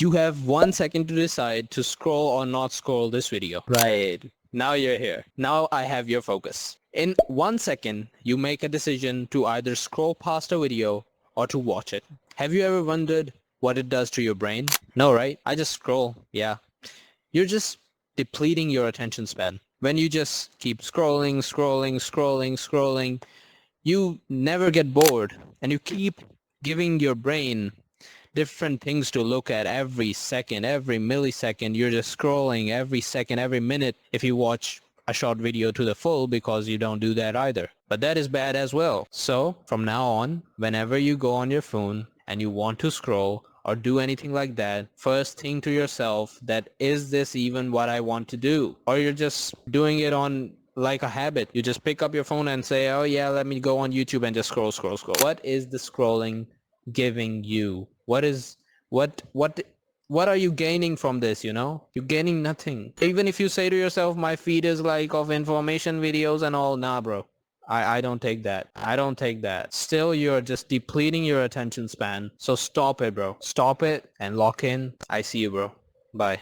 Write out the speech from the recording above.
You have 1 second to decide to scroll or not scroll this video. Right. Now you're here. Now I have your focus. In 1 second, you make a decision to either scroll past a video or to watch it. Have you ever wondered what it does to your brain? No, right? I just scroll. Yeah. You're just depleting your attention span. When you just keep scrolling, scrolling, scrolling, scrolling, you never get bored and you keep giving your brain different things to look at every second, every millisecond. You're just scrolling every second, every minute if you watch a short video to the full, because you don't do that either. But that is bad as well. So from now on, whenever you go on your phone and you want to scroll or do anything like that, first think to yourself that, is this even what I want to do? Or you're just doing it on like a habit. You just pick up your phone and say, oh yeah, let me go on YouTube and just scroll, scroll, scroll. What is the scrolling giving you? What are you gaining from this? You're gaining nothing. Even if you say to yourself, my feed is like of information videos and all, nah bro, I don't take that. I don't take that. Still, you're just depleting your attention span. So stop it, bro. Stop it and lock in. I see you, bro. Bye.